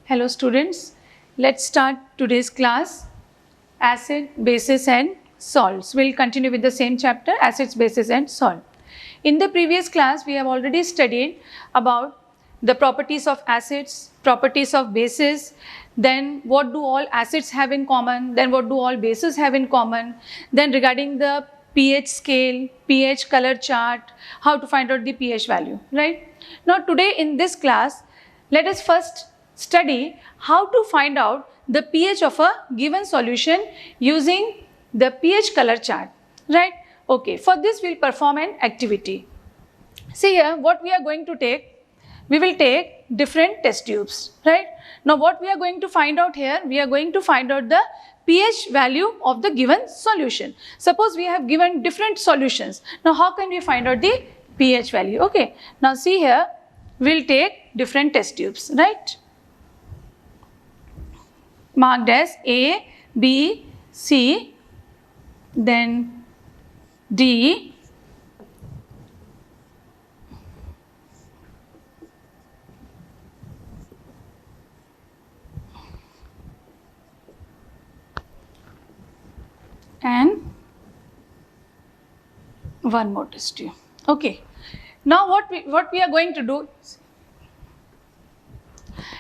Hello students, let's start today's class, acid, bases and salts. We'll continue with the same chapter, acids, bases and salt. In the previous class, we have already studied about the properties of acids, properties of bases, then what do all acids have in common, then what do all bases have in common, then regarding the pH scale, pH color chart, how to find out the pH value, right? Now today in this class, let us first study how to find out the pH of a given solution using the pH color chart, right? Okay, for this we'll perform an activity. See here, what we are going to take, we will take different test tubes, right? Now what we are going to find out here, we are going to find out the pH value of the given solution. Suppose we have given different solutions. Now how can we find out the pH value? Okay, now see here, we'll take different test tubes, right? Marked as A, B, C, then D, and one more test tube. Okay. Now what we are going to do?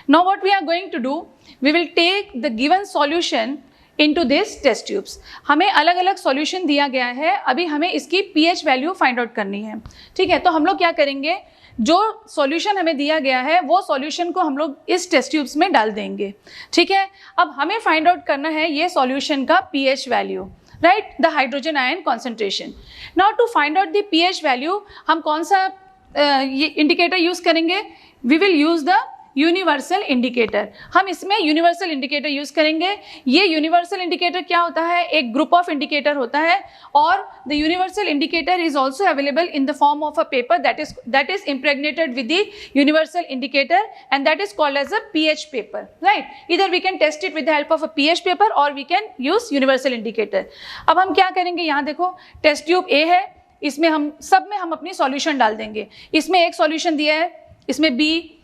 Now what we are going to do? We will take the given solution into this test tubes. हमें अलग अलग solution दिया गया है, अभी हमें इसकी pH value find out करनी है, ठीक है? तो हम लोग क्या करेंगे, जो solution हमें दिया गया है वो solution को हम लोग इस test tubes में डाल देंगे, ठीक है? अब हमें find out करना है ये solution का pH value, right? The hydrogen ion concentration. Now to find out the pH value, हम कौन सा indicator use करेंगे? We will use the universal indicator. हम इसमें यूनिवर्सल इंडिकेटर यूज करेंगे. ये यूनिवर्सल इंडिकेटर क्या होता है? एक ग्रुप ऑफ इंडिकेटर होता है और the universal indicator is also available in the form of a paper that is impregnated with the universal indicator and that is called as a pH paper, right? इधर we can test it with the help of a pH paper और we can use universal indicator. अब हम क्या करेंगे, यहाँ देखो test tube ए है, इसमें हम सब में हम अपनी सॉल्यूशन डाल देंगे. इसमें एक सॉल्यूशन दिया है, इसमें बी,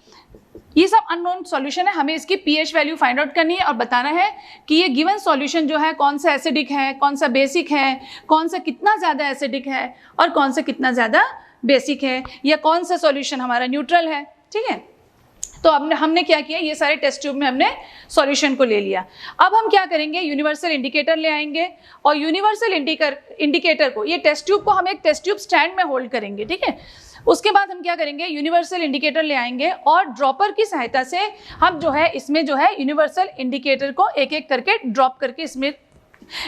ये सब अननोन सॉल्यूशन है. हमें इसकी पीएच वैल्यू फाइंड आउट करनी है और बताना है कि ये गिवन सॉल्यूशन जो है कौन सा एसिडिक है, कौन सा बेसिक है, कौन सा कितना ज़्यादा एसिडिक है और कौन सा कितना ज़्यादा बेसिक है, या कौन सा सॉल्यूशन हमारा न्यूट्रल है, ठीक है? तो हमने क्या किया, ये सारे टेस्ट ट्यूब में हमने सॉल्यूशन को ले लिया. अब हम क्या करेंगे, यूनिवर्सल इंडिकेटर ले आएंगे और यूनिवर्सल इंडिकेटर को, ये टेस्ट ट्यूब को हम एक टेस्ट ट्यूब स्टैंड में होल्ड करेंगे, ठीक है? उसके बाद हम क्या करेंगे, यूनिवर्सल इंडिकेटर ले आएंगे और ड्रॉपर की सहायता से हम जो है इसमें जो है यूनिवर्सल इंडिकेटर को एक एक करके ड्रॉप करके इसमें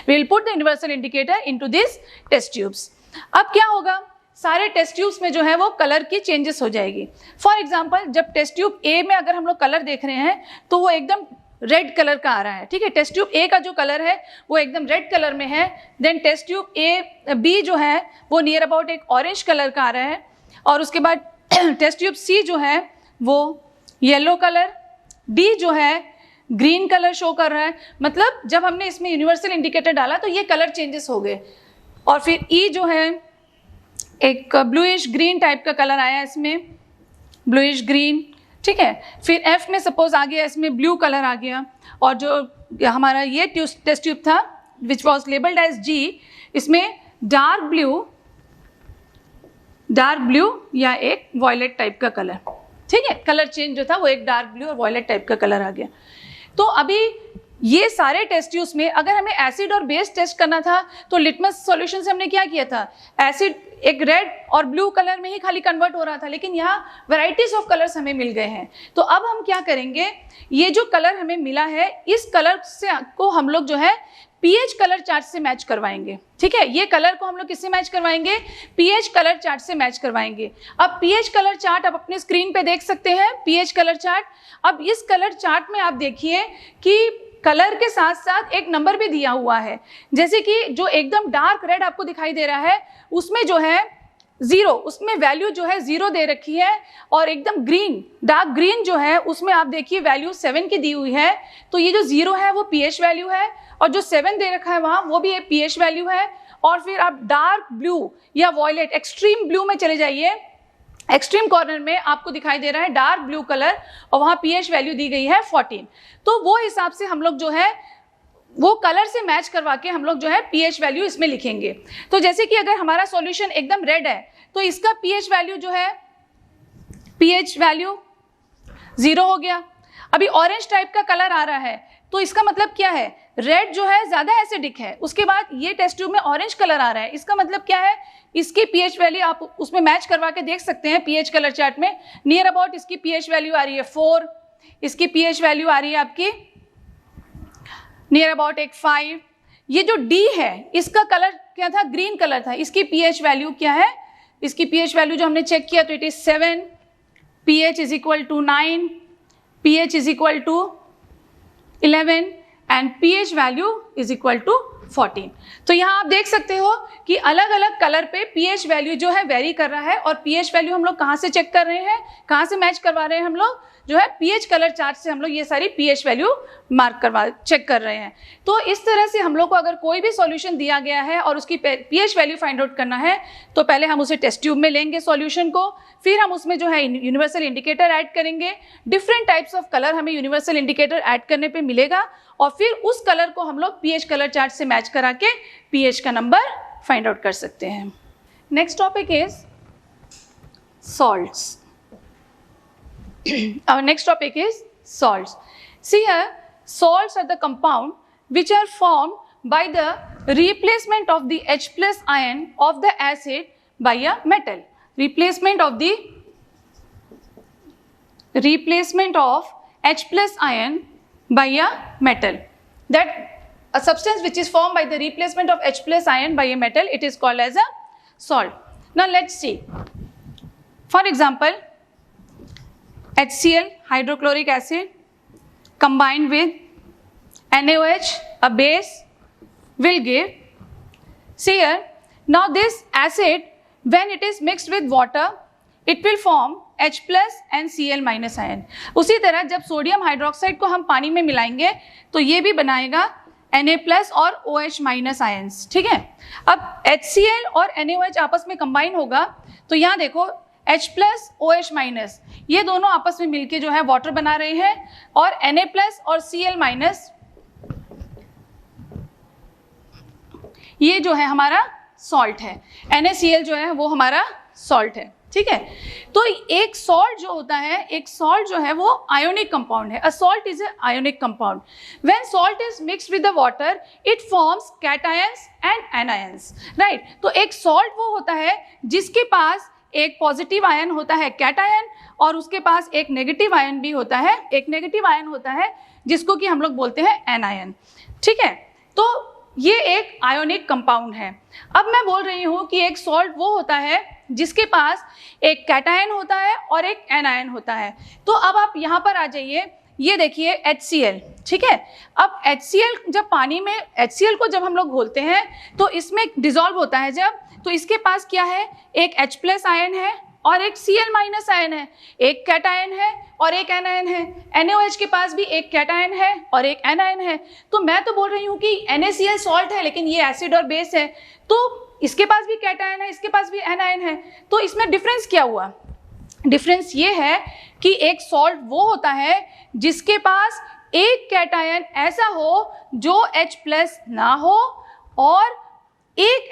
will put the universal indicator into this test tubes. अब क्या होगा, सारे टेस्ट ट्यूब्स में जो है वो कलर की चेंजेस हो जाएगी. फॉर एग्जांपल जब टेस्ट ट्यूब ए में अगर हम लोग कलर देख रहे हैं तो वो एकदम रेड कलर का आ रहा है, ठीक है? टेस्ट ट्यूब ए का जो कलर है वो एकदम रेड कलर में है. Then test tube A B जो है वो नियर अबाउट एक ऑरेंज कलर का आ रहा है और उसके बाद टेस्ट ट्यूब सी जो है वो येलो कलर, डी जो है ग्रीन कलर शो कर रहा है. मतलब जब हमने इसमें यूनिवर्सल इंडिकेटर डाला तो ये कलर चेंजेस हो गए. और फिर ई जो है एक ब्लूइश ग्रीन टाइप का कलर आया इसमें, ब्लूइश ग्रीन, ठीक है? फिर एफ में सपोज आ गया, इसमें ब्लू कलर आ गया. और जो हमारा ये टेस्ट ट्यूब था विच वॉज लेबल्ड एज जी, इसमें डार्क ब्लू या एक वॉयलेट टाइप का कलर, ठीक है? कलर चेंज जो था वो एक डार्क ब्लू और वॉयलेट टाइप का कलर आ गया. तो अभी ये सारे टेस्ट ट्यूब्स में अगर हमें एसिड और बेस टेस्ट करना था तो लिटमस सॉल्यूशन से हमने क्या किया था, एसिड एक रेड और ब्लू कलर में ही खाली कन्वर्ट हो रहा था, लेकिन यहाँ वैरायटीज ऑफ कलर्स हमें मिल गए हैं. तो अब हम क्या करेंगे, ये जो कलर हमें मिला है इस कलर से को हम लोग जो है पीएच कलर चार्ट से मैच करवाएंगे, ठीक है? ये कलर को हम लोग किससे मैच करवाएंगे, पीएच कलर चार्ट से मैच करवाएंगे. अब पीएच कलर चार्ट आप अपने स्क्रीन पे देख सकते हैं, पीएच कलर चार्ट. अब इस कलर चार्ट में आप देखिए कि कलर के साथ साथ एक नंबर भी दिया हुआ है. जैसे कि जो एकदम डार्क रेड आपको दिखाई दे रहा है उसमें जो है 0, उसमें वैल्यू जो है 0 दे रखी है. और एकदम ग्रीन, डार्क ग्रीन जो है उसमें आप देखिए वैल्यू 7 की दी हुई है. तो ये जो 0 है वो पीएच वैल्यू है और जो 7 दे रखा है वहाँ वो भी एक पीएच वैल्यू है. और फिर आप डार्क ब्लू या वॉयलेट एक्सट्रीम ब्लू में चले जाइए एक्सट्रीम कॉर्नर में आपको दिखाई दे रहा है डार्क ब्लू कलर और वहां पीएच वैल्यू दी गई है 14। तो वो हिसाब से हम लोग जो है वो कलर से मैच करवा के हम लोग जो है पीएच वैल्यू इसमें लिखेंगे। तो जैसे कि अगर हमारा सॉल्यूशन एकदम रेड है तो इसका पीएच वैल्यू जो है पीएच वैल्यू 0 हो गया। अभी ऑरेंज टाइप का कलर आ रहा है तो इसका मतलब क्या है, रेड जो है ज्यादा एसिडिक है, उसके बाद ये टेस्ट ट्यूब में ऑरेंज कलर आ रहा है, इसका मतलब क्या है, इसकी पीएच वैल्यू आप उसमें मैच करवा के देख सकते हैं पीएच कलर चार्ट में। नियर अबाउट इसकी पीएच वैल्यू आ रही है 4, इसकी पीएच वैल्यू आ रही है आपकी नियर अबाउट एक 5। ये जो डी है इसका कलर क्या था, ग्रीन कलर था, इसकी पीएच वैल्यू क्या है, इसकी पीएच वैल्यू जो हमने चेक किया तो it is 7, pH is equal to 9, pH is equal to 11 and pH value is equal to 14। तो यहाँ आप देख सकते हो कि अलग अलग कलर पे pH वैल्यू जो है वेरी कर रहा है। और pH वैल्यू हम लोग कहाँ से चेक कर रहे हैं, कहाँ से मैच करवा रहे हैं, हम लोग जो है pH कलर चार्ट से हम लोग ये सारी pH वैल्यू चेक कर रहे हैं। तो इस तरह से हम लोग को अगर कोई भी सॉल्यूशन दिया गया है और उसकी pH वैल्यू फाइंड आउट करना है तो पहले हम उसे टेस्ट ट्यूब में लेंगे सॉल्यूशन को, फिर हम उसमें जो है यूनिवर्सल इंडिकेटर ऐड करेंगे। डिफरेंट टाइप्स ऑफ कलर हमें यूनिवर्सल इंडिकेटर ऐड करने पे मिलेगा और फिर उस कलर को हम लोग pH कलर चार्ट से मैच करा के pH का नंबर फाइंड आउट कर सकते हैं। Next topic is salts. Our next topic is salts. See here, salts are the compound which are formed by the replacement of the H plus ion of the acid by a metal. Replacement of H plus ion by a metal. That a substance which is formed by the replacement of H plus ion by a metal, it is called as a salt. Now let's see. For example, HCl, hydrochloric acid, combined with NaOH, a base, will give. See here, now this acid, when it is mixed with water, it will form H plus and Cl minus ion. उसी तरह जब sodium hydroxide को हम पानी में मिलाएंगे तो ये भी बनाएगा Na प्लस और OH माइनस आयन्स। ठीक है, अब HCl और NaOH आपस में कंबाइन होगा तो यहाँ देखो H प्लस OH माइनस ये दोनों आपस में मिलके जो है वाटर बना रहे हैं और Na प्लस और Cl माइनस ये जो है हमारा सॉल्ट है, NaCl जो है वो हमारा सॉल्ट है। ठीक है, तो एक सॉल्ट जो होता है, एक सॉल्ट जो है वो आयोनिक कंपाउंड है। A salt is a ionic compound. When salt is mixed with the water it forms cations and anions, right. तो एक सॉल्ट वो होता है जिसके पास एक पॉजिटिव आयन होता है कैटायन और उसके पास एक नेगेटिव आयन भी होता है, एक नेगेटिव आयन होता है जिसको कि हम लोग बोलते हैं एनायन। ठीक है, तो ये एक आयोनिक कंपाउंड है। अब मैं बोल रही हूँ कि एक सॉल्ट वो होता है जिसके पास एक कैटायन होता है और एक एनायन होता है। तो अब आप यहाँ पर आ जाइए, ये देखिए HCl। ठीक है, अब HCl जब पानी में HCl को जब हम लोग घोलते हैं तो इसमें डिजॉल्व होता है जब, तो इसके पास क्या है, एक H प्लस आयन है और एक Cl माइनस आयन है, एक कैटायन है और एक एनायन है। NaOH के पास भी एक कैटायन है और एक एनायन है। तो मैं तो बोल रही हूँ कि NaCl सॉल्ट है लेकिन ये एसिड और बेस है, तो इसके पास भी कैटायन है, इसके पास भी एनायन है। तो इसमें डिफरेंस क्या हुआ, डिफरेंस ये है कि एक सॉल्ट वो होता है जिसके पास एक कैटायन ऐसा हो जो H प्लस ना हो और एक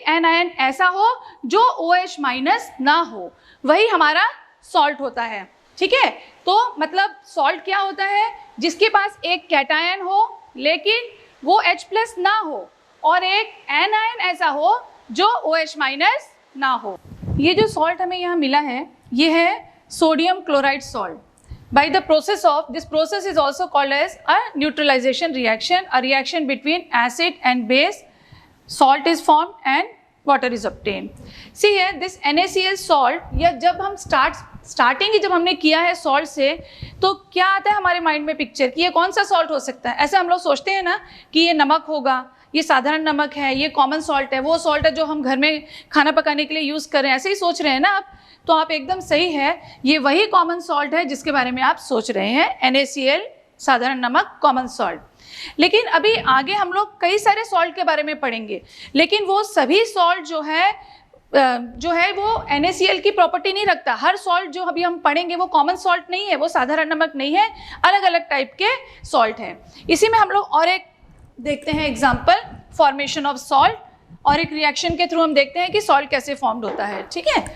एनायन ऐसा हो जो OH माइनस ना हो, वही हमारा सॉल्ट होता है। ठीक है, तो मतलब सॉल्ट क्या होता है, जिसके पास एक कैटायन हो लेकिन वो H प्लस ना हो और एक एनायन ऐसा हो जो OH माइनस ना हो। ये जो सॉल्ट हमें यहाँ मिला है ये है sodium chloride salt. By the process of, this process is also called as a neutralization reaction, a reaction between acid and base. Salt is formed and water is obtained. See here, this NaCl salt, या जब हम starting ही जब हमने किया है salt से तो क्या आता है हमारे माइंड में पिक्चर कि ये कौन सा सॉल्ट हो सकता है। ऐसे हम लोग सोचते हैं ना कि ये नमक होगा, ये साधारण नमक है, ये कॉमन सॉल्ट है, वो सॉल्ट है जो हम घर में खाना पकाने के लिए यूज़ कर रहे हैं, ऐसे ही सोच रहे हैं ना आप। तो आप एकदम सही है, ये वही कॉमन सॉल्ट है जिसके बारे में आप सोच रहे हैं, NaCl साधारण नमक कॉमन सॉल्ट। लेकिन अभी आगे हम लोग कई सारे सॉल्ट के बारे में पढ़ेंगे, लेकिन वो सभी सॉल्ट जो है जो है वो NaCl की प्रॉपर्टी नहीं रखता। हर सॉल्ट जो अभी हम पढ़ेंगे वो कॉमन सॉल्ट नहीं है, वो साधारण नमक नहीं है, अलग अलग टाइप के सॉल्ट हैं। इसी में हम लोग और एक देखते हैं एग्जाम्पल, फॉर्मेशन ऑफ सॉल्ट, और एक रिएक्शन के थ्रू हम देखते हैं कि सॉल्ट कैसे फॉर्म्ड होता है। ठीक है,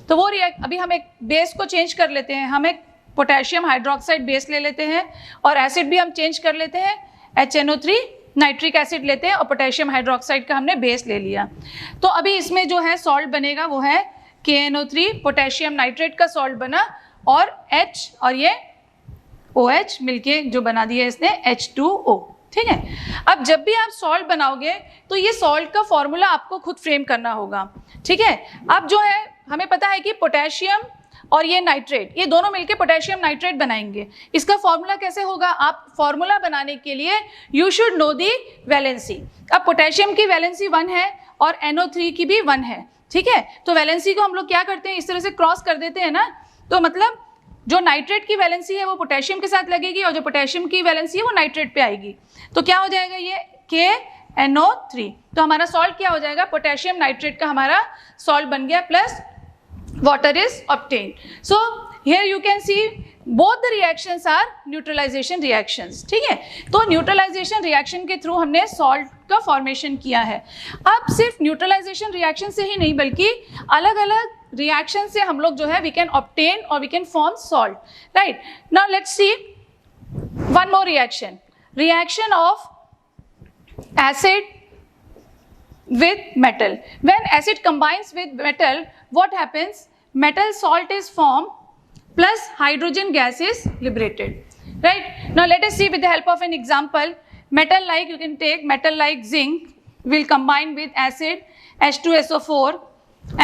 तो वो अभी हम एक बेस को चेंज कर लेते हैं, हम एक पोटेशियम हाइड्रोक्साइड बेस ले लेते हैं और एसिड भी हम चेंज कर लेते हैं, HNO3 नाइट्रिक एसिड लेते हैं और पोटेशियम हाइड्रोक्साइड का हमने बेस ले लिया। तो अभी इसमें जो है सॉल्ट बनेगा वो है KNO3, पोटेशियम नाइट्रेट का सॉल्ट बना, और H और ये OH मिलके जो बना दिया इसने H2O। ठीक है, अब जब भी आप सॉल्ट बनाओगे तो ये सॉल्ट का फॉर्मूला आपको खुद फ्रेम करना होगा। ठीक है, अब जो है हमें पता है कि पोटेशियम और ये नाइट्रेट, ये दोनों मिलके पोटेशियम नाइट्रेट बनाएंगे। इसका फॉर्मूला कैसे होगा? आप फॉर्मूला बनाने के लिए you should know the valency. अब पोटेशियम की वैलेंसी 1 है और NO3 की भी 1 है। ठीक है, तो वैलेंसी को हम लोग क्या करते हैं, इस तरह से क्रॉस कर देते हैं ना, तो मतलब जो नाइट्रेट की वैलेंसी है वो पोटेशियम के साथ लगेगी और जो पोटेशियम की वैलेंसी है वो नाइट्रेट पे आएगी। तो क्या हो जाएगा, ये KNO3, तो हमारा सॉल्ट क्या हो जाएगा, पोटेशियम नाइट्रेट का हमारा सॉल्ट बन गया, plus water is obtained. So here you can see both the reactions are neutralization reactions. ठीक है, तो न्यूट्रलाइजेशन रिएक्शन के थ्रू हमने सॉल्ट का फॉर्मेशन किया है। अब सिर्फ न्यूट्रलाइजेशन रिएक्शन से ही नहीं बल्कि अलग अलग रिएक्शन से हम लोग जो है वी कैन ऑब्टेन और we can form salt, right. Now let's see one more reaction, reaction of acid with metal. When acid combines with metal, what happens? Metal salt is formed plus hydrogen gas is liberated, right? Now let us see with the help of an example. Metal like, you can take metal like zinc will combine with acid H2SO4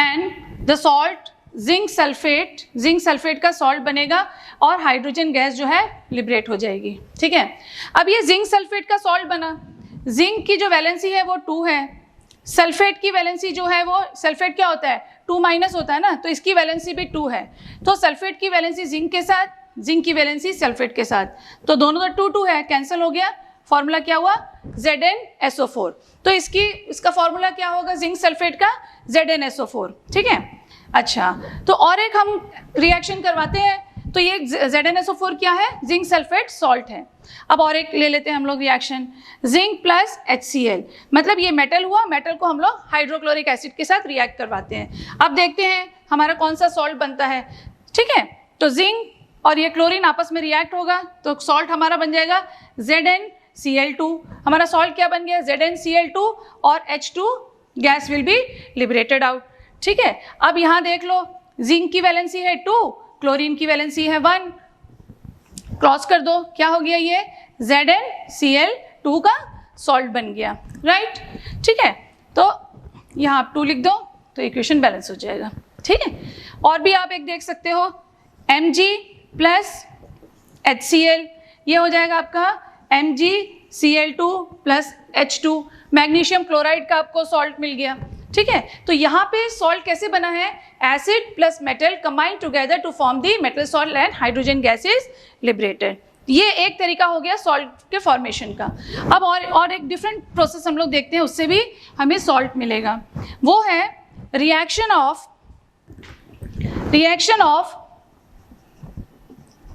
and the salt zinc sulphate का salt बनेगा और hydrogen gas जो है liberate हो जाएगी। ठीक है, अब ये जिंक सल्फेट का सॉल्ट बना, जिंक की जो वैलेंसी है वो 2 है, सल्फेट की वैलेंसी जो है वो, सल्फेट क्या होता है 2- होता है ना, तो इसकी वैलेंसी भी 2 है, तो सल्फेट की वैलेंसी जिंक के साथ, जिंक की वैलेंसी सल्फेट के साथ, तो दोनों तो 2 है, कैंसिल हो गया, फॉर्मूला क्या हुआ ZnSO4। तो इसका फॉर्मूला क्या होगा जिंक सल्फेट का ZnSO4। ठीक है, अच्छा तो और एक हम रिएक्शन करवाते हैं, तो ये ZnSO4 क्या है, जिंक सल्फेट सॉल्ट है। अब और एक ले लेते हैं हम लोग रिएक्शन, जिंक प्लस HCl, मतलब ये मेटल हुआ, मेटल को हम लोग हाइड्रोक्लोरिक एसिड के साथ रिएक्ट करवाते हैं। अब देखते हैं हमारा कौन सा सॉल्ट बनता है। ठीक है, तो जिंक और ये क्लोरीन आपस में रिएक्ट होगा तो सॉल्ट हमारा बन जाएगा ZnCl2। हमारा सॉल्ट क्या बन गया ZnCl2 और H2 gas will B liberated out. ठीक है, अब यहाँ देख लो जिंक की वैलेंसी है 2, क्लोरीन की वैलेंसी है 1, क्रॉस कर दो, क्या हो गया, ये ZnCl2 का सॉल्ट बन गया, राइट। ठीक है, तो यहाँ आप 2 लिख दो तो इक्वेशन बैलेंस हो जाएगा। ठीक है, और भी आप एक देख सकते हो Mg प्लस HCl, ये हो जाएगा आपका MgCl2 plus H2, magnesium chloride का आपको सॉल्ट मिल गया। ठीक है, तो यहाँ पे सॉल्ट कैसे बना है, acid plus metal combine together to form the metal salt and hydrogen gas is liberated. ये एक तरीका हो गया सॉल्ट के फॉर्मेशन का। अब और एक डिफरेंट प्रोसेस हम लोग देखते हैं, उससे भी हमें सॉल्ट मिलेगा, वो है reaction of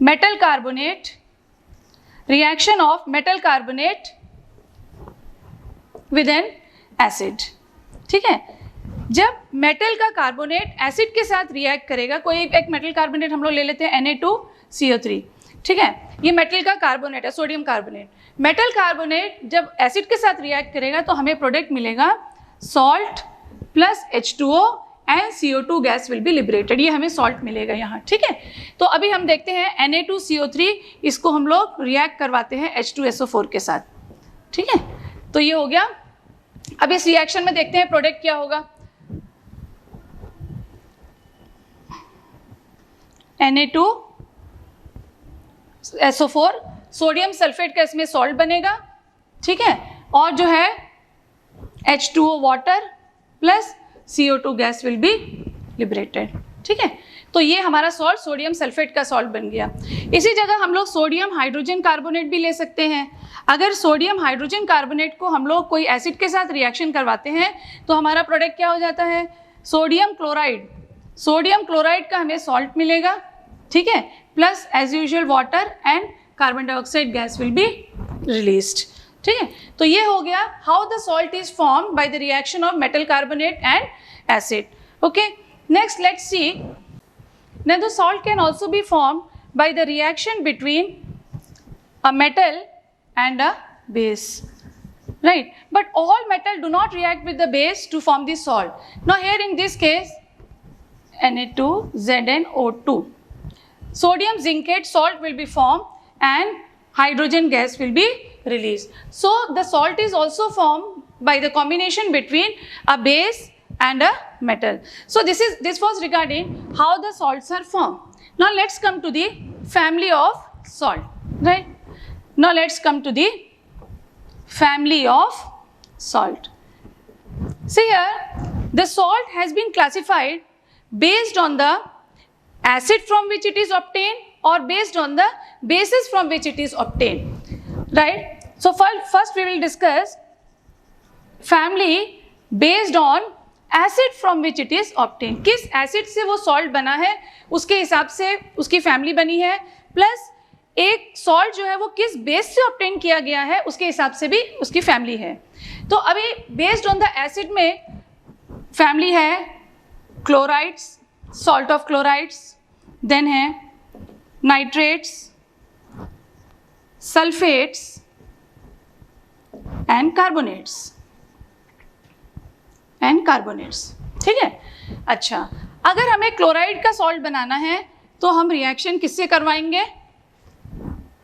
metal carbonate with N acid. ठीक है, जब मेटल का कार्बोनेट एसिड के साथ रिएक्ट करेगा, कोई एक मेटल कार्बोनेट हम लोग ले लेते हैं Na2CO3। ठीक है, ये मेटल का कार्बोनेट है, सोडियम कार्बोनेट। मेटल कार्बोनेट जब एसिड के साथ रिएक्ट करेगा तो हमें प्रोडक्ट मिलेगा salt plus H2O and CO2 gas will B liberated, ये हमें सॉल्ट मिलेगा यहाँ। ठीक है, तो अभी हम देखते हैं Na2CO3, इसको हम लोग रिएक्ट करवाते हैं H2SO4 के साथ। ठीक है, तो ये हो गया। अब इस रिएक्शन में देखते हैं प्रोडक्ट क्या होगा, Na2SO4, सोडियम सल्फेट का इसमें सॉल्ट बनेगा। ठीक है, और जो है H2O water plus CO2 gas will B liberated. ठीक है, तो ये हमारा सॉल्ट सोडियम सल्फेट का सॉल्ट बन गया। इसी जगह हम लोग सोडियम हाइड्रोजन कार्बोनेट भी ले सकते हैं। अगर सोडियम हाइड्रोजन कार्बोनेट को हम लोग कोई एसिड के साथ रिएक्शन करवाते हैं तो हमारा प्रोडक्ट क्या हो जाता है, सोडियम क्लोराइड का हमें सॉल्ट मिलेगा, ठीक है, plus as usual water and carbon dioxide gas will be released, ठीक है। तो ये हो गया how the salt is formed by the reaction of metal carbonate and acid. Okay, next let's see, now the salt can also be formed by the reaction between a metal and a base, right? But all metal do not react with the base to form the salt. Now here in this case Na2ZnO2, sodium zincate salt will be formed and hydrogen gas will be released. So the salt is also formed by the combination between a base and a metal. So this was regarding how the salts are formed. Now let's come to the family of salt, right? Now let's come to the family of salt. See here, the salt has been classified based on the acid from which it is obtained or based on the bases from which it is obtained, right? So first we will discuss family based on acid from which it is obtain, किस acid से वो salt बना है उसके हिसाब से उसकी family बनी है, प्लस एक सॉल्ट जो है वो किस बेस से ऑब्टेन किया गया है उसके हिसाब से भी उसकी फैमिली है। तो अभी बेस्ड ऑन द एसिड में फैमिली है chlorides, salt of chlorides, then है नाइट्रेट्स, सल्फेट्स एंड कार्बोनेट्स, ठीक है। अच्छा, अगर हमें क्लोराइड का सॉल्ट बनाना है तो हम रिएक्शन किससे करवाएंगे?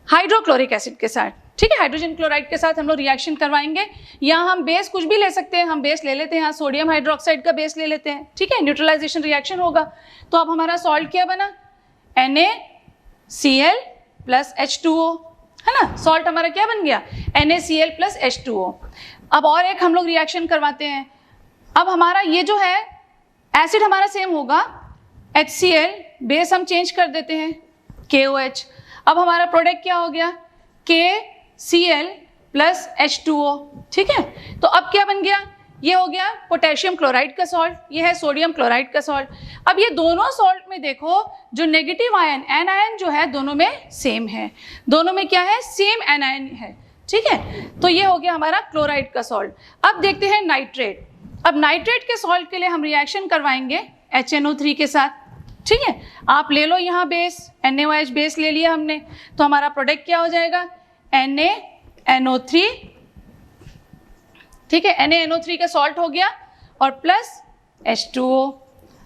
हाइड्रोक्लोरिक एसिड के साथ, ठीक है, हाइड्रोजन क्लोराइड के साथ हम लोग रिएक्शन करवाएंगे। या हम बेस कुछ भी ले सकते हैं, हम बेस ले लेते हैं, यहाँ सोडियम हाइड्रोक्साइड का बेस ले लेते हैं, ठीक है, न्यूट्रलाइजेशन रिएक्शन होगा। तो अब हमारा सॉल्ट क्या बना? NaCl प्लस H2O, है ना, सॉल्ट हमारा क्या बन गया? NaCl plus H2O। अब और एक हम लोग रिएक्शन करवाते हैं। अब हमारा ये जो है एसिड हमारा सेम होगा, HCl, बेस हम चेंज कर देते हैं KOH। अब हमारा प्रोडक्ट क्या हो गया? KCl प्लस H2O, ठीक है। तो अब क्या बन गया? ये हो गया पोटेशियम क्लोराइड का सॉल्ट, ये है सोडियम क्लोराइड का सॉल्ट। अब ये दोनों सॉल्ट में देखो जो नेगेटिव आयन एनायन जो है दोनों में सेम है, दोनों में क्या है? सेम एनायन है, ठीक है। तो ये हो गया हमारा क्लोराइड का सॉल्ट। अब देखते हैं नाइट्रेट। अब नाइट्रेट के सॉल्ट के लिए हम रिएक्शन करवाएंगे HNO3 के साथ, ठीक है। आप ले लो यहाँ बेस, NaOH बेस ले लिया हमने, तो हमारा प्रोडक्ट क्या हो जाएगा? NaNO3, ठीक है, NaNO3 का सॉल्ट हो गया और प्लस H2O,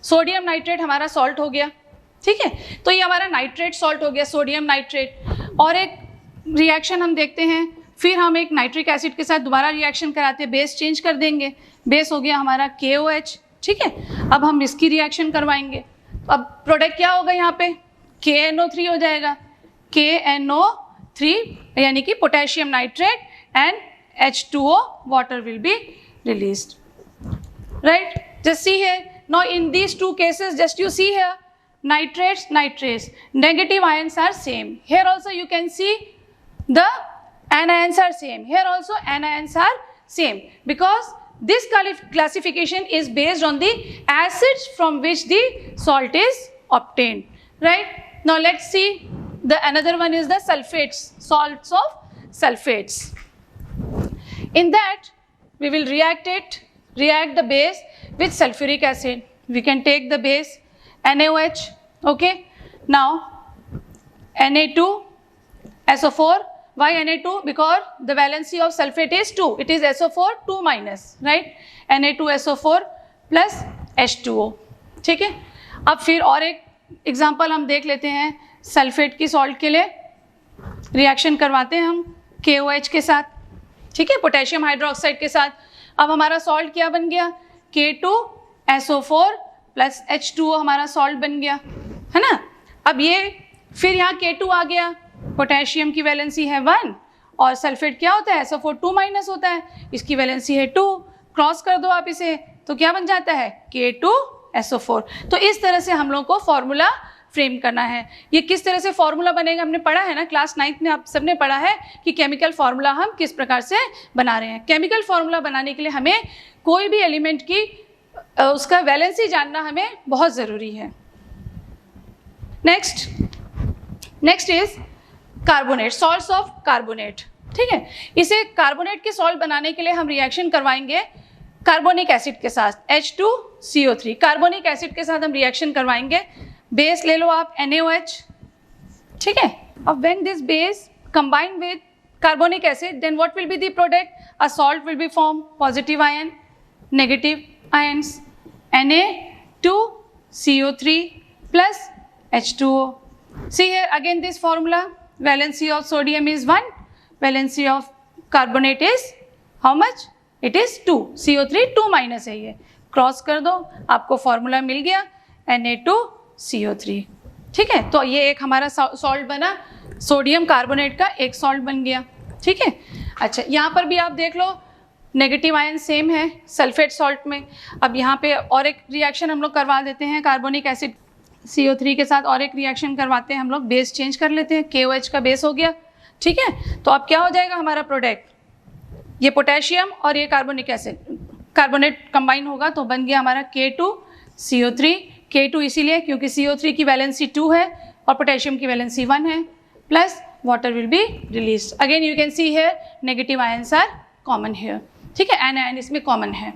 सोडियम नाइट्रेट हमारा सॉल्ट हो गया, ठीक है। तो ये हमारा नाइट्रेट सॉल्ट हो गया, सोडियम नाइट्रेट। और एक रिएक्शन हम देखते हैं, फिर हम एक नाइट्रिक एसिड के साथ दोबारा रिएक्शन कराते हैं, बेस चेंज कर देंगे, बेस हो गया हमारा KOH, ठीक है। अब हम इसकी रिएक्शन करवाएंगे, अब प्रोडक्ट क्या होगा यहाँ पे? KNO3 हो जाएगा, KNO3 यानी कि potassium nitrate and H2O water will be released, right? Just see here, now in these two cases, just you see here, nitrates, negative ions are same. Here also you can see the anions are same, here also anions are same, because this classification is based on the acids from which the salt is obtained, right? Now let's see, the another one is the sulfates, salts of sulfates. In that we will react the base with sulfuric acid. We can take the base NaOH, okay. Now Na2SO4, why Na2? Because the valency of sulfate is 2, it is SO4 2 minus, right? Na2SO4 plus H2O, ठीक है। अब फिर और एक example हम देख लेते हैं, सल्फेट की सॉल्ट के लिए रिएक्शन करवाते हैं हम KOH के साथ, ठीक है, पोटेशियम हाइड्रोक्साइड के साथ। अब हमारा सॉल्ट क्या बन गया? K2SO4 प्लस H2O हमारा सॉल्ट बन गया, है ना। अब ये फिर यहाँ K2 आ गया, पोटेशियम की वैलेंसी है 1 और सल्फेट क्या होता है? SO4 2 माइनस होता है, इसकी वैलेंसी है 2, क्रॉस कर दो आप इसे तो क्या बन जाता है? K2SO4। तो इस तरह से हम लोग को फॉर्मूला फ्रेम करना है। ये किस तरह से फॉर्मूला बनेगा हमने पढ़ा है ना, क्लास 9th में आप सबने पढ़ा है कि केमिकल फॉर्मूला हम किस प्रकार से बना रहे हैं। केमिकल फॉर्मूला बनाने के लिए हमें कोई भी एलिमेंट की उसका वैलेंसी जानना हमें बहुत ज़रूरी है। Next is carbonate, salts of carbonate. ठीक है, इसे कार्बोनेट के सॉल्ट बनाने के लिए हम रिएक्शन करवाएंगे कार्बोनिक एसिड के साथ, H2CO3। कार्बोनिक एसिड के साथ हम रिएक्शन करवाएंगे। बेस ले लो आप NaOH। ठीक है, अब when this base combine with carbonic acid, then what will be the product? A salt will be formed, positive ion, negative ions, Na2CO3 plus H2O. See here again this formula, valency of sodium is 1, valency of carbonate is how much? It is 2, CO3 2 minus है, ये cross कर दो, आपको formula मिल गया Na2CO3। ठीक है, तो ये एक हमारा सॉल्ट बना, सोडियम कार्बोनेट का एक सॉल्ट बन गया। ठीक है, अच्छा यहाँ पर भी आप देख लो नेगेटिव आयन सेम है सल्फेट सॉल्ट में। अब यहाँ पे और एक रिएक्शन हम लोग करवा देते हैं कार्बोनिक एसिड CO3 के साथ, और एक रिएक्शन करवाते हैं हम लोग, बेस चेंज कर लेते हैं, KOH का बेस हो गया। ठीक है, तो अब क्या हो जाएगा हमारा प्रोडक्ट, ये पोटेशियम और ये कार्बोनिक एसिड कार्बोनेट कंबाइन होगा तो बन गया हमारा K2CO3। K2 इसीलिए क्योंकि CO3 की वैलेंसी 2 है और पोटेशियम की वैलेंसी 1 है, plus water will be release. Again you can see here negative ions are common here. ठीक है, एन आयन इसमें कॉमन है,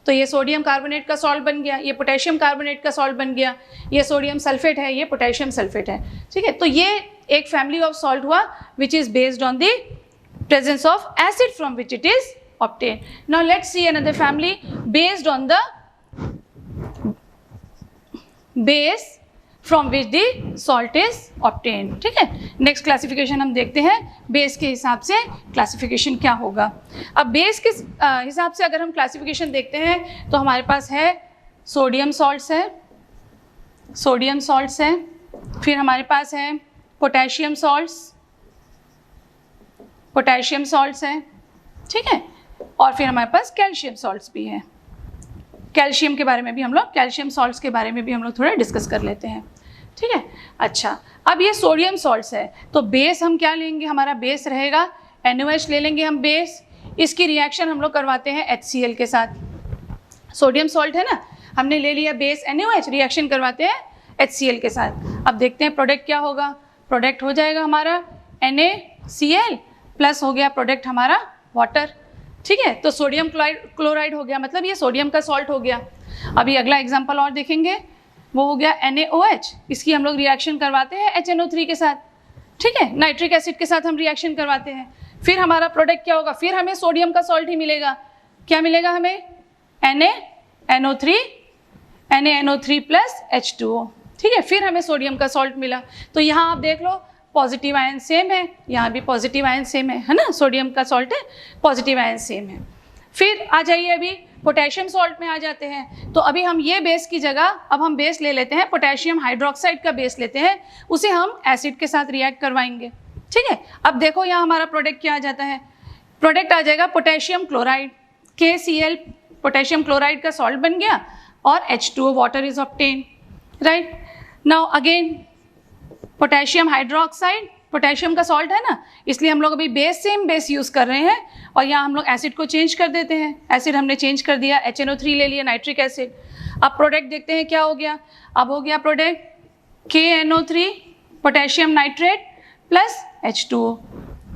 तो ये सोडियम कार्बोनेट का सॉल्ट बन गया, ये पोटेशियम कार्बोनेट का सॉल्ट बन गया, ये सोडियम सल्फेट है, ये पोटेशियम सल्फेट है। ठीक है, तो ये एक फैमिली ऑफ सॉल्ट हुआ which is based on the presence of acid from which it is obtained. Now let's see another family based on the base from which the salt is obtained. ठीक है, next classification हम देखते हैं base के हिसाब से classification क्या होगा। अब बेस के हिसाब से अगर हम क्लासिफिकेशन देखते हैं तो हमारे पास है सोडियम सॉल्ट्स है, फिर हमारे पास है पोटेशियम सॉल्ट्स हैं। ठीक है, और फिर हमारे पास कैल्शियम सॉल्ट्स भी हैं। कैल्शियम के बारे में भी हम लोग, कैल्शियम सॉल्ट्स के बारे में भी हम लोग थोड़ा डिस्कस कर लेते हैं। ठीक है, अच्छा अब ये सोडियम सॉल्ट्स है तो बेस हम क्या लेंगे, हमारा बेस रहेगा NaOH ले लेंगे हम बेस। इसकी रिएक्शन हम लोग करवाते हैं HCl के साथ। सोडियम सॉल्ट है ना, हमने ले लिया बेस NaOH, रिएक्शन करवाते हैं HCl के साथ। अब देखते हैं प्रोडक्ट क्या होगा। प्रोडक्ट हो जाएगा हमारा NaCl प्लस हो गया प्रोडक्ट हमारा वाटर। ठीक है, तो सोडियम क्लोराइड हो गया, मतलब ये सोडियम का सॉल्ट हो गया। अभी अगला एग्जांपल और देखेंगे, वो हो गया NaOH, इसकी हम लोग रिएक्शन करवाते हैं HNO3 के साथ। ठीक है, नाइट्रिक एसिड के साथ हम रिएक्शन करवाते हैं, फिर हमारा प्रोडक्ट क्या होगा, फिर हमें सोडियम का सॉल्ट ही मिलेगा। क्या मिलेगा हमें, NaNO3 प्लस H2O। ठीक है, फिर हमें सोडियम का सॉल्ट मिला। तो यहाँ आप देख लो पॉजिटिव आयन सेम है, यहाँ भी पॉजिटिव आयन सेम है ना, सोडियम का सॉल्ट है, पॉजिटिव आयन सेम है। फिर आ जाइए अभी पोटेशियम सॉल्ट में आ जाते हैं। तो अभी हम ये बेस की जगह अब हम बेस ले लेते हैं, पोटेशियम हाइड्रोक्साइड का बेस लेते हैं, उसे हम एसिड के साथ रिएक्ट करवाएंगे। ठीक है, अब देखो यहाँ हमारा प्रोडक्ट क्या आ जाता है, प्रोडक्ट आ जाएगा potassium chloride, KCl potassium chloride का सॉल्ट बन गया और H2O water is obtain. Right, now again potassium hydroxide, potassium का सॉल्ट है ना, इसलिए हम लोग अभी बेस सेम बेस यूज़ कर रहे हैं और यहाँ हम लोग एसिड को चेंज कर देते हैं। एसिड हमने चेंज कर दिया, HNO3 ले लिया, नाइट्रिक एसिड। अब प्रोडक्ट देखते हैं क्या हो गया। अब हो गया product KNO3 potassium nitrate plus H2O।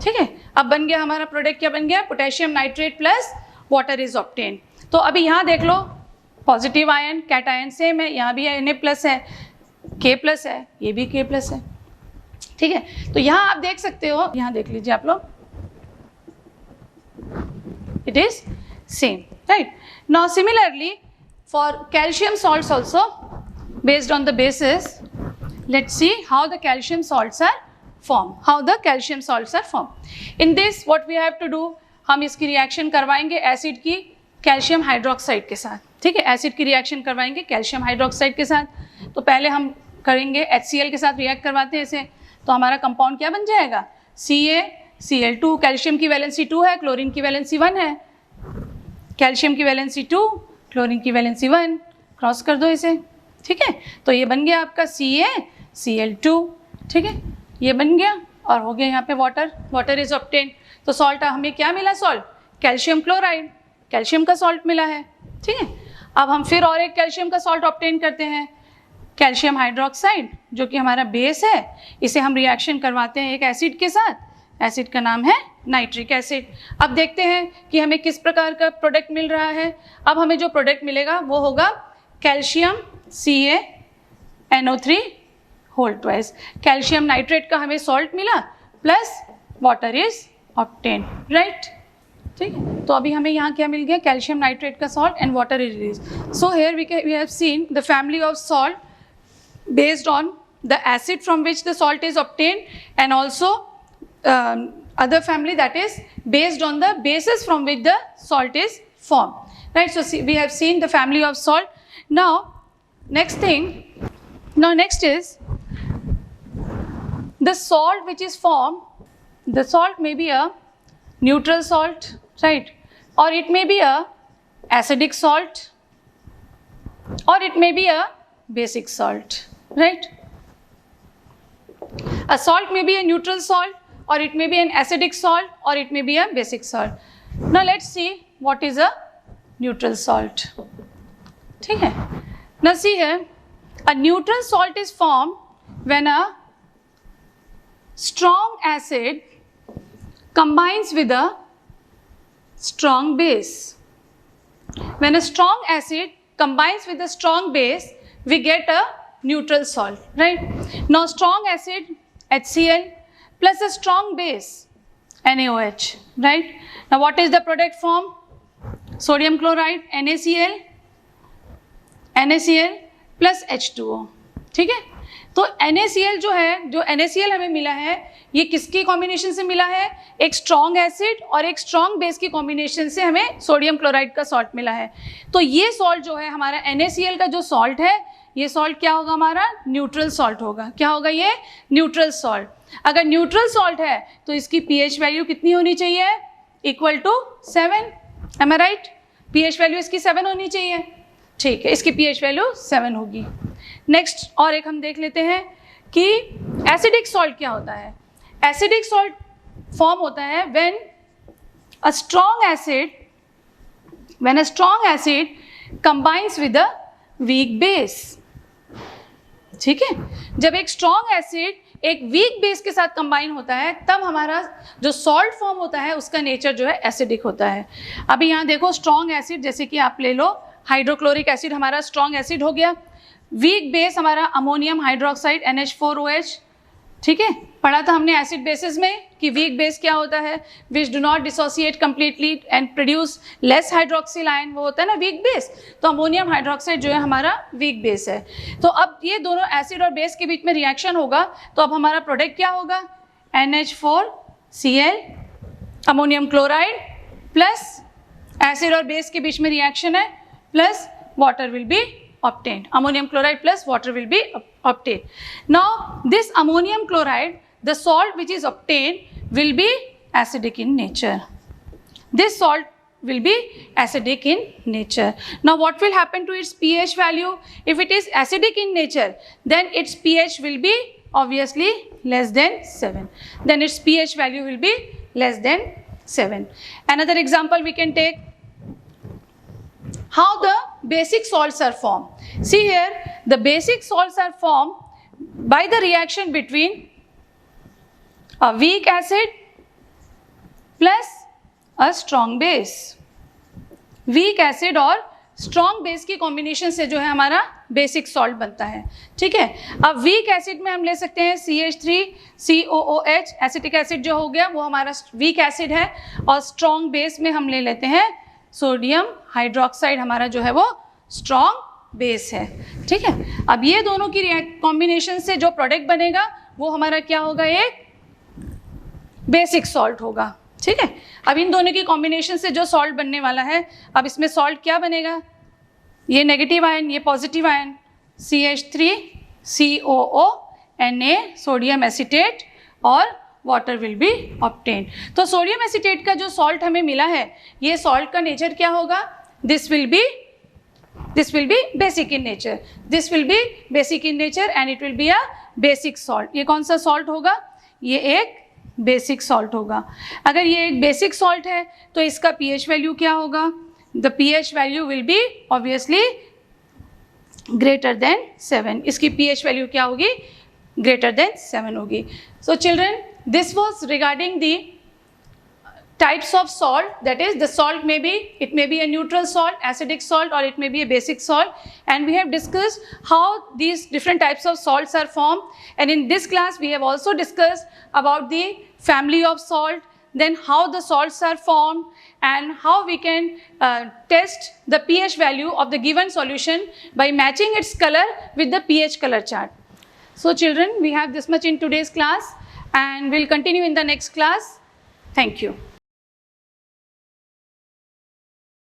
ठीक है, अब बन गया हमारा प्रोडक्ट, क्या बन गया, potassium nitrate plus water is obtain. तो अभी यहाँ देख लो पॉजिटिव आयन कैटायन सेम है, यहाँ भी Na प्लस है, K प्लस है, ये भी K प्लस है। ठीक है, तो यहाँ आप देख सकते हो, यहाँ देख लीजिए आप लोग, it is same, right? Now similarly for calcium salts also, based on the basis, let's see how the calcium salts are formed. In this what we have to do, हम इसकी रिएक्शन करवाएंगे एसिड की calcium hydroxide के साथ। ठीक है, acid की reaction करवाएंगे कैल्शियम हाइड्रोक्साइड के साथ। तो पहले हम करेंगे HCl के साथ रिएक्ट करवाते हैं इसे, तो हमारा कंपाउंड क्या बन जाएगा, CaCl2। कैल्शियम की वैलेंसी 2 है, क्लोरीन की वैलेंसी 1 है, कैल्शियम की वैलेंसी 2, क्लोरीन की वैलेंसी 1, क्रॉस कर दो इसे। ठीक है, तो ये बन गया आपका CaCl2। ठीक है, ये बन गया और हो गया यहाँ पे वाटर इज ऑब्टेन। तो सॉल्ट हमें क्या मिला, सॉल्ट कैल्शियम क्लोराइड, कैल्शियम का सॉल्ट मिला है। ठीक है, अब हम फिर और एक कैल्शियम का सॉल्ट ऑब्टेन करते हैं, कैल्शियम हाइड्रोक्साइड, जो कि हमारा बेस है। इसे हम रिएक्शन करवाते हैं एक एसिड के साथ, एसिड का नाम है नाइट्रिक एसिड। अब देखते हैं कि हमें किस प्रकार का प्रोडक्ट मिल रहा है। अब हमें जो प्रोडक्ट मिलेगा वो होगा calcium CaNO3 whole twice. Calcium nitrate का हमें सॉल्ट मिला plus water is obtain, right. ठीक है, तो अभी हमें यहाँ क्या मिल गया, कैल्शियम नाइट्रेट का salt and water is release. So here we have seen the family of salt based on the acid from which the salt is obtained, and also other family that is based on the bases from which the salt is formed, right. So we have seen the family of salt. Now next is the salt which is formed. The salt may be a neutral salt, right, or it may be a acidic salt, or it may be a basic salt, right. A salt may be a neutral salt, or it may be an acidic salt, or it may be a basic salt. Now let's see what is a neutral salt. ठीक है, now see here, a neutral salt is formed when a strong acid combines with a strong base. When a strong acid combines with a strong base, we get a neutral salt, right. Now strong acid HCl plus a strong base NaOH, right. Now what is the product form? Sodium chloride NaCl plus H2O, ठीक है। तो NaCl जो है, जो NaCl हमें मिला है, ये किसकी कॉम्बिनेशन से मिला है, एक स्ट्रॉन्ग एसिड और एक स्ट्रॉन्ग बेस की कॉम्बिनेशन से हमें सोडियम क्लोराइड का सॉल्ट मिला है। तो ये सॉल्ट जो है हमारा NaCl का जो सॉल्ट है, ये सॉल्ट क्या होगा, हमारा न्यूट्रल सॉल्ट होगा। क्या होगा ये, न्यूट्रल सॉल्ट। अगर न्यूट्रल सॉल्ट है तो इसकी pH वैल्यू कितनी होनी चाहिए, equal to 7, am I right. pH value इसकी 7 होनी चाहिए, ठीक है, इसकी pH वैल्यू 7 होगी। नेक्स्ट और एक हम देख लेते हैं कि एसिडिक सॉल्ट क्या होता है। एसिडिक सॉल्ट फॉर्म होता है when a strong acid combines with a weak base, ठीक है। जब एक स्ट्रॉन्ग एसिड एक वीक बेस के साथ कंबाइन होता है, तब हमारा जो सॉल्ट फॉर्म होता है उसका नेचर जो है एसिडिक होता है। अभी यहाँ देखो, स्ट्रॉन्ग एसिड जैसे कि आप ले लो, हाइड्रोक्लोरिक एसिड हमारा स्ट्रॉन्ग एसिड हो गया, वीक बेस हमारा अमोनियम हाइड्रोक्साइड NH4OH, ठीक है। पढ़ा था हमने एसिड बेसिस में कि वीक बेस क्या होता है, which do not dissociate completely and produce less hydroxyl ion, वो होता है ना वीक बेस। तो अमोनियम हाइड्रोक्साइड जो है हमारा वीक बेस है। तो अब ये दोनों एसिड और बेस के बीच में रिएक्शन होगा, तो अब हमारा प्रोडक्ट क्या होगा, NH4Cl ammonium chloride plus acid और बेस के बीच में रिएक्शन है, plus water will B obtained. Ammonium chloride plus water will be obtained. Now this ammonium chloride, the salt which is obtained, will be acidic in nature. This salt will be acidic in nature. Now what will happen to its pH value? If it is acidic in nature, then its pH will be obviously less than 7. Then its pH value will be less than 7. Another example we can take, how the basic salts are formed. See here, the basic salts are formed by the reaction between a weak acid plus a strong base. Weak acid और strong base की combination से जो है हमारा basic salt बनता है, ठीक है। अब weak acid में हम ले सकते हैं CH3COOH, acetic acid जो हो गया वो हमारा weak acid है, और strong base में हम ले लेते हैं सोडियम हाइड्रोक्साइड, हमारा जो है वो स्ट्रॉन्ग बेस है, ठीक है। अब ये दोनों की कॉम्बिनेशन से जो प्रोडक्ट बनेगा वो हमारा क्या होगा, एक बेसिक सॉल्ट होगा, ठीक है। अब इन दोनों की कॉम्बिनेशन से जो सॉल्ट बनने वाला है, अब इसमें सॉल्ट क्या बनेगा, ये नेगेटिव आयन, ये positive ion, CH3COO Na sodium acetate और वाटर विल बी ऑब्टेन्ड। तो सोडियम एसीटेट का जो सॉल्ट हमें मिला है, ये सॉल्ट का नेचर क्या होगा, this will be basic in nature, this will be basic in nature and it will be a basic salt. ये कौन सा सॉल्ट होगा, ये एक बेसिक सॉल्ट होगा। अगर ये एक बेसिक सॉल्ट है तो इसका pH वैल्यू क्या होगा, the pH value will be obviously greater than 7. इसकी pH value क्या होगी? Greater than 7 होगी. So children, this was regarding the types of salt, that is the salt may be, it may be a neutral salt, acidic salt, or it may be a basic salt, and we have discussed how these different types of salts are formed. And in this class we have also discussed about the family of salt, then how the salts are formed, and how we can test the pH value of the given solution by matching its color with the pH color chart. So children, we have this much in today's class, and we'll continue in the next class. Thank you.